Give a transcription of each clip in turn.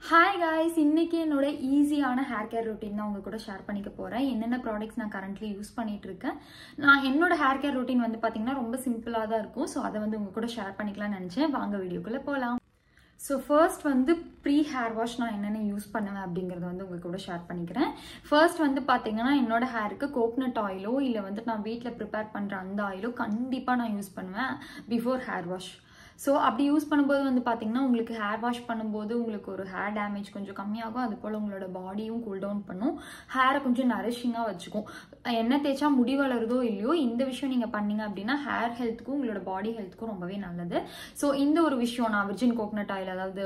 Hi guys, இன்னைக்கு என்னோட ஈஸியான ஹேர் கேர் ரொட்டீன் தான் உங்க கூட ஷேர் பண்ணிக்க போறேன். என்னென்ன ப்ராடக்ட்ஸ் நான் கரண்ட்லி யூஸ் பண்ணிட்டு இருக்கேன். நான் என்னோட ஹேர் கேர் ரொட்டீன் வந்து பாத்தீங்கன்னா ரொம்ப சிம்பிளா தான் இருக்கும். சோ அதை வந்து உங்க கூட ஷேர் பண்ணிக்கலாம்னு நினைச்சேன். வாங்க வீடியோக்குள்ள போலாம். ஸோ ஃபர்ஸ்ட் வந்து ப்ரீ ஹேர் வாஷ் நான் என்னென்ன யூஸ் பண்ணுவேன் அப்படிங்கிறத வந்து உங்க கூட ஷேர் பண்ணிக்கிறேன். ஃபர்ஸ்ட் வந்து பார்த்தீங்கன்னா என்னோட ஹேருக்கு கோகனட் ஆயிலோ இல்லை வந்து நான் வீட்டில் ப்ரிப்பேர் பண்ணுற அந்த ஆயிலோ கண்டிப்பாக நான் யூஸ் பண்ணுவேன் பிஃபோர் ஹேர் வாஷ். ஸோ அப்படி யூஸ் பண்ணும்போது வந்து பார்த்தீங்கன்னா உங்களுக்கு ஹேர் வாஷ் பண்ணும்போது உங்களுக்கு ஒரு ஹேர் டேமேஜ் கொஞ்சம் கம்மியாகும். அது போல் உங்களோட பாடியும் கூல் டவுன் பண்ணும், ஹேரை கொஞ்சம் நரிஷிங்காக வச்சுக்கும். என்ன தேய்ச்சா முடி வளருதோ இல்லையோ இந்த விஷயம் நீங்கள் பண்ணீங்க அப்படின்னா ஹேர் ஹெல்த்துக்கும் உங்களோட பாடி ஹெல்த்துக்கும் ரொம்பவே நல்லது. ஸோ இந்த ஒரு விஷயம் நான் விர்ஜின் கோகனட் ஆயில், அதாவது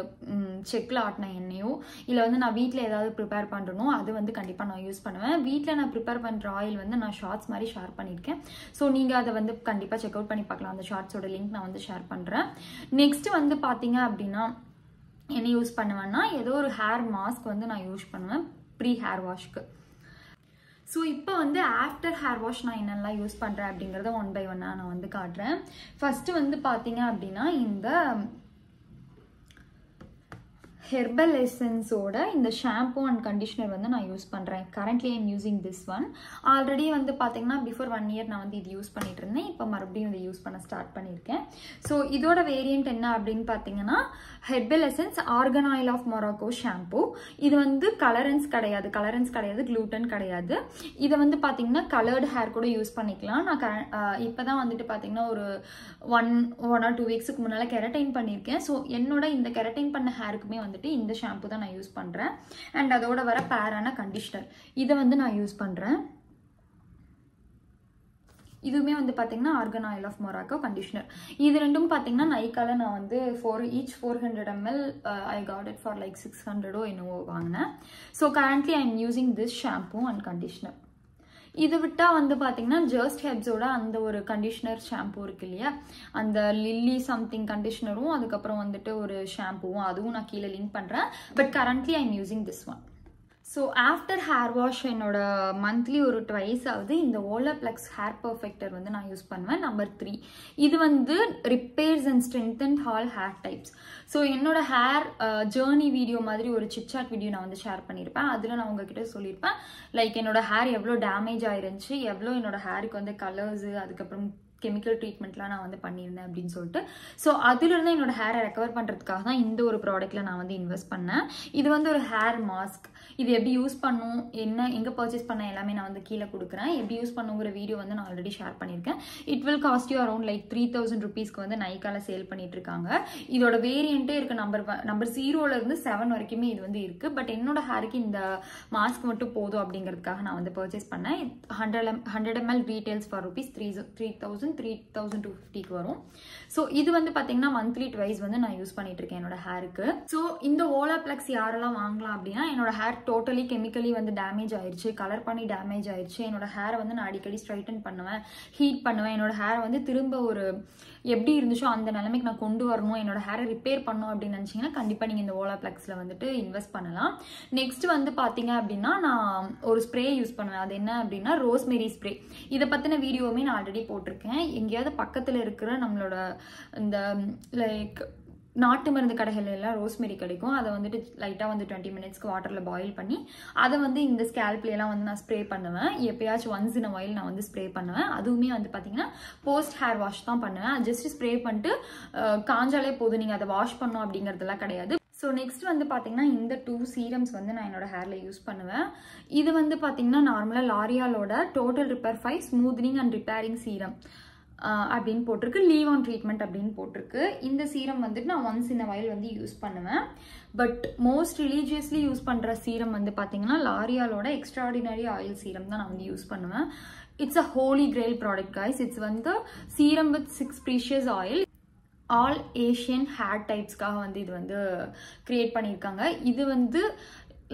செக்கில் ஆட்டின எண்ணெயோ இல்லை வந்து நான் வீட்டில் ஏதாவது ப்ரிப்பேர் பண்ணுறனோ அது வந்து கண்டிப்பாக நான் யூஸ் பண்ணுவேன். வீட்டில் நான் ப்ரிப்பேர் பண்ணுற ஆயில் வந்து நான் ஷார்ட்ஸ் மாதிரி ஷேர் பண்ணியிருக்கேன். ஸோ நீங்கள் அதை வந்து கண்டிப்பாக செக் அவுட் பண்ணி பார்க்கலாம். அந்த ஷார்ட்ஸோட லிங்க் நான் வந்து ஷேர் பண்ணுறேன். நெக்ஸ்ட் வந்து பார்த்தீங்க அப்படின்னா என்ன யூஸ் பண்ணுவேன்னா ஏதோ ஒரு ஹேர் மாஸ்க் வந்து நான் யூஸ் பண்ணுவேன் ப்ரீ ஹேர் வாஷ்க்கு. ஸோ இப்போ வந்து ஆஃப்டர் ஹேர் வாஷ் நான் என்னெல்லாம் யூஸ் பண்ணுறேன் அப்படிங்கிறத ஒன் பை ஒன்னாக நான் வந்து காட்டுறேன். ஃபர்ஸ்ட் வந்து பார்த்தீங்க அப்படின்னா இந்த ஹெர்பல் எசன்ஸோட இந்த ஷாம்பூ அண்ட் கண்டிஷனர் வந்து நான் யூஸ் பண்ணுறேன். Currently I'm using this one. Already வந்து பார்த்தீங்கன்னா பிஃபோர் 1 இயர் நான் வந்து இது யூஸ் பண்ணிட்டு இருந்தேன். இப்போ மறுபடியும் இதை யூஸ் பண்ண ஸ்டார்ட் பண்ணியிருக்கேன். ஸோ இதோட வேரியன்ட் என்ன அப்படின்னு பார்த்தீங்கன்னா herbal essence argan oil of Morocco shampoo. இது வந்து கலரன்ஸ் கிடையாது, க்ளூட்டன் கிடையாது. இதை வந்து பார்த்தீங்கன்னா கலர்டு ஹேர் கூட யூஸ் பண்ணிக்கலாம். நான் இப்போ தான் வந்துட்டு பார்த்தீங்கன்னா ஒரு ஒன் ஆர் 2 வீக்ஸுக்கு முன்னால் கெரட்டைன் பண்ணியிருக்கேன். ஸோ என்னோட இந்த கெரட்டைன் பண்ண ஹேருக்குமே வந்துட்டு இந்த ஷாம்பு தான் நான் யூஸ் பண்றேன். அண்ட் அதோட வர பேரான கண்டிஷனர் இதை வந்து நான் யூஸ் பண்றேன். இதுவுமே வந்து பாத்தீங்கன்னா argan oil of Morocco conditioner. இது ரெண்டும் பாத்தீங்கன்னா நைக்கால நான் வந்து each 400 ml I got it for like 600 என்னவோ வாங்கினேன். So currently I am using this shampoo and conditioner. இது விட்டா வந்து பாத்தீங்கன்னா ஜஸ்ட் ஹெப்ஸோட அந்த ஒரு கண்டிஷனர் ஷாம்பூ இருக்கு இல்லையா, அந்த லில்லி சம்திங் கண்டிஷனரும் அதுக்கப்புறம் வந்துட்டு ஒரு ஷாம்பூவும், அதுவும் நான் கீழே லிங்க் பண்றேன். But currently I am using this one. So after hair wash என்னோட மந்த்லி ஒரு ட்வைஸ் ஆகுது இந்த ஓலப்ளெக்ஸ் ஹேர் பர்ஃபெக்டர் வந்து நான் யூஸ் பண்ணுவேன். நம்பர் 3 இது வந்து repairs and strengthen all hair types. So என்னோட ஹேர் ஜேர்னி வீடியோ மாதிரி ஒரு சிட்சாட் வீடியோ நான் வந்து ஷேர் பண்ணியிருப்பேன். அதில் நான் உங்ககிட்ட சொல்லியிருப்பேன் லைக் என்னோட ஹேர் எவ்வளோ டேமேஜ் ஆயிருந்துச்சு, எவ்வளோ என்னோட ஹேருக்கு வந்து கலர்ஸு அதுக்கப்புறம் கெமிக்கல் ட்ரீட்மெண்ட்லாம் நான் வந்து பண்ணியிருந்தேன் அப்படின்னு சொல்லிட்டு. ஸோ அதுலேருந்து என்னோட ஹேரை ரெக்கவர் பண்ணுறதுக்காக தான் இந்த ஒரு ப்ராடக்ட்டில் நான் வந்து இன்வெஸ்ட் பண்ணேன். இது வந்து ஒரு ஹேர் மாஸ்க். இது எப்படி யூஸ் பண்ணும், எங்கே பர்ச்சேஸ் பண்ண எல்லாமே நான் வந்து கீழே கொடுக்குறேன். எப்படி யூஸ் பண்ணுங்கிற வீடியோ வந்து நான் ஆல்ரெடி ஷேர் பண்ணியிருக்கேன். It will cost you around like 3000 rupeesக்கு வந்து நைக்கால சேல் பண்ணிட்டு இருக்காங்க. இதோட வேரியண்ட்டே இருக்கு. நம்பர் 0லேருந்து 7 வரைக்குமே இது வந்து இருக்கு. பட் என்னோட ஹேருக்கு இந்த மாஸ்க் மட்டும் போதும் அப்படிங்கிறதுக்காக நான் வந்து பர்ச்சேஸ் பண்ணேன். 100 ml ரீட்டெயில்ஸ் ஃபார் ₹3,250 வரும். ஸோ இது வந்து பார்த்தீங்கன்னா மந்த்லி ட்வைஸ் வந்து நான் யூஸ் பண்ணிட்டு இருக்கேன் என்னோட ஹேருக்கு. ஸோ இந்த ஓலாப்ளெக்ஸ் யாரெல்லாம் வாங்கலாம் அப்படின்னா என்னோட ஹேர் டோட்டலி கெமிக்கலி வந்து டேமேஜ் ஆயிடுச்சு, கலர் பண்ணி டேமேஜ் ஆயிடுச்சு. என்னோட ஹேரை வந்து நான் அடிக்கடி ஸ்ட்ரைட்டன் பண்ணுவேன், ஹீட் பண்ணுவேன். என்னோட ஹேரை வந்து திரும்ப ஒரு எப்படி இருந்துச்சோ அந்த நிலைமைக்கு நான் கொண்டு வரணும், என்னோட ஹேரை ரிப்பேர் பண்ணணும் அப்படின்னு நினைச்சீங்கன்னா கண்டிப்பா நீங்க இந்த ஓலாப்ளெக்ஸ்ல வந்துட்டு இன்வெஸ்ட் பண்ணலாம். நெக்ஸ்ட் வந்து பாத்தீங்க அப்படின்னா நான் ஒரு ஸ்ப்ரே யூஸ் பண்ணுவேன். அது என்ன அப்படின்னா ரோஸ்மெரி ஸ்ப்ரே. இதை பத்தின வீடியோவுமே நான் ஆல்ரெடி போட்டிருக்கேன். எங்கேயாவது பக்கத்துல இருக்கிற நம்மளோட இந்த லைக் நாட்டு மருந்து கடைகள் எல்லாம் ரோஸ்மெரி கிடைக்கும். அதை வந்துட்டு லைட்டாக வந்து 20 மினிட்ஸ்க்கு வாட்டரில் பாயில் பண்ணி அதை வந்து இந்த ஸ்கேல்ப்லாம் வந்து நான் ஸ்ப்ரே பண்ணுவேன். எப்பயாச்சும் ஒன்ஸ் இன் ஆயில் நான் வந்து ஸ்ப்ரே பண்ணுவேன். அதுவுமே வந்து பார்த்தீங்கன்னா போஸ்ட் ஹேர் வாஷ் தான் பண்ணுவேன். ஜஸ்ட் ஸ்ப்ரே பண்ணிட்டு காஞ்சாலே போதும், நீங்கள் அதை வாஷ் பண்ணணும் அப்படிங்கிறதுலாம் கிடையாது. ஸோ நெக்ஸ்ட் வந்து பார்த்தீங்கன்னா இந்த 2 சீரம்ஸ் வந்து நான் என்னோட ஹேரில் யூஸ் பண்ணுவேன். இது வந்து பார்த்தீங்கன்னா நார்மலாக லாரியாலோட total repair 5 smoothening and repairing serum அப்படின்னு போட்டிருக்கு, லீவ் ஆன் ட்ரீட்மெண்ட் அப்படின்னு போட்டிருக்கு. இந்த சீரம் வந்துட்டு நான் ஒன்ஸ் இன் வைல் வந்து யூஸ் பண்ணுவேன். பட் மோஸ்ட் ரிலீஜியஸ்லி யூஸ் பண்ணுற சீரம் வந்து பார்த்தீங்கன்னா லாரியாலோட எக்ஸ்ட்ராடினரி ஆயில் சீரம் தான் நான் வந்து யூஸ் பண்ணுவேன். It's a holy grail product guys. It's வந்து serum with 6 precious oil. All Asian hair டைப்ஸ்க்காக வந்து இது வந்து கிரியேட் பண்ணியிருக்காங்க. இது வந்து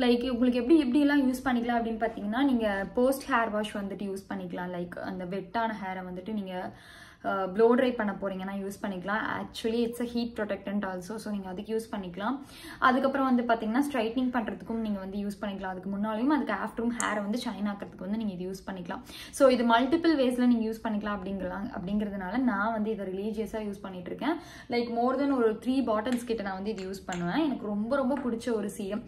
லைக் உங்களுக்கு எப்படிலாம் யூஸ் பண்ணிக்கலாம் அப்படின்னு பார்த்தீங்கன்னா நீங்கள் போஸ்ட் ஹேர் வாஷ் வந்துட்டு யூஸ் பண்ணிக்கலாம். லைக் அந்த வெட்டான ஹேரை வந்துட்டு நீங்கள் ப்ளோ ட்ரை பண்ண போறீங்கன்னா யூஸ் பண்ணிக்கலாம். Actually it's a heat protectant also. So நீங்கள் அதுக்கு யூஸ் பண்ணிக்கலாம். அதுக்கப்புறம் வந்து பார்த்தீங்கன்னா ஸ்ட்ரைட்னிங் பண்ணுறதுக்கும் நீங்கள் வந்து யூஸ் பண்ணிக்கலாம். அதுக்கு முன்னாலையும் அதுக்கு ஆஃப்டரும் ஹேரை வந்து ஷைன் ஆக்கிறதுக்கு வந்து நீங்கள் இது யூஸ் பண்ணிக்கலாம். ஸோ இது மல்டிபிள் வேஸில் நீங்கள் யூஸ் பண்ணிக்கலாம் அப்படிங்கிறதுனால நான் வந்து இதை ரிலீஜியஸாக யூஸ் பண்ணிட்டு இருக்கேன். லைக் மோர் தென் ஒரு 3 பாட்டில்ஸ் கிட்ட நான் வந்து இது யூஸ் பண்ணுவேன். எனக்கு ரொம்ப ரொம்ப பிடிச்ச ஒரு சீரம்.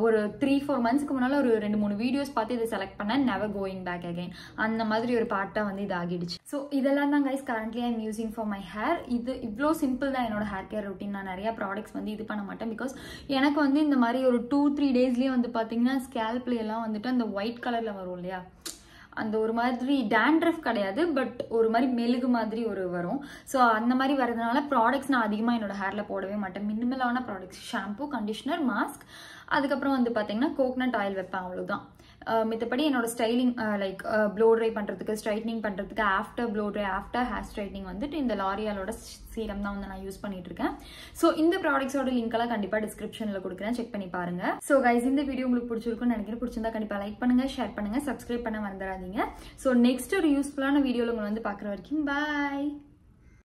ஒரு 3-4 மந்த்ஸ்க்கு முன்னால் ஒரு 2-3 வீடியோஸ் பார்த்து இதை செலக்ட் பண்ணேன். நெவர் கோயிங் பேக் அகைன் அந்த மாதிரி ஒரு பார்ட்டாக வந்து இது ஆகிடுச்சு. ஸோ இதெல்லாம் தான் guys currently I am using for my hair. இது இவ்வளோ சிம்பிள் தான் என்னோட ஹேர் கேர் ரொட்டீன். நான் நிறைய ப்ராடக்ட்ஸ் வந்து இது பண்ண மாட்டேன். பிகாஸ் எனக்கு வந்து இந்த மாதிரி ஒரு 2-3 டேஸ்லேயே வந்து பார்த்தீங்கன்னா ஸ்கேல்ப்ல எல்லாம் வந்துட்டு அந்த ஒயிட் கலரில் வரும் இல்லையா, அந்த ஒரு மாதிரி டேண்ட்ரஃப் கிடையாது, பட் ஒரு மாதிரி மெழுகு மாதிரி ஒரு வரும். ஸோ அந்த மாதிரி வரதுனால ப்ராடக்ட்ஸ் நான் அதிகமாக என்னோட ஹேரில் போடவே மாட்டேன். மினிமலான ப்ராடக்ட்ஸ், ஷாம்பு, கண்டிஷனர், மாஸ்க், அதுக்கப்புறம் வந்து பார்த்தீங்கன்னா கோகனட் ஆயில் வைப்பேன், அவ்வளோதான். மித்தபடி என்னோட ஸ்டைலிங் லைக் ப்ளோ ட்ரை பண்ணுறதுக்கு, ஸ்ட்ரைட்னிங் பண்ணுறதுக்கு, after flow try, after hair straightening வந்துட்டு இந்த லாரியாலோட சீரம் தான் வந்து நான் யூஸ் பண்ணிட்டு இருக்கேன். ஸோ இந்த ப்ராடக்ட்ஸோட லிங்க் கண்டிப்பாக டிஸ்கிரிப்ஷனில் கொடுக்குறேன், செக் பண்ணி பாருங்க. ஸோ கைஸ் இந்த வீடியோ உங்களுக்கு பிடிச்சிருக்குன்னு நினைக்கிறேன். பிடிச்சிருந்தா கண்டிப்பாக லைக் பண்ணுங்க, ஷேர் பண்ணுங்க, சப்ஸ்கிரைப் பண்ண மறந்துடாதீங்க. ஸோ நெக்ஸ்ட் ஒரு யூஸ்ஃபுல்லான வீடியோவில் உங்களை வந்து பார்க்குற வரைக்கும் பாய்.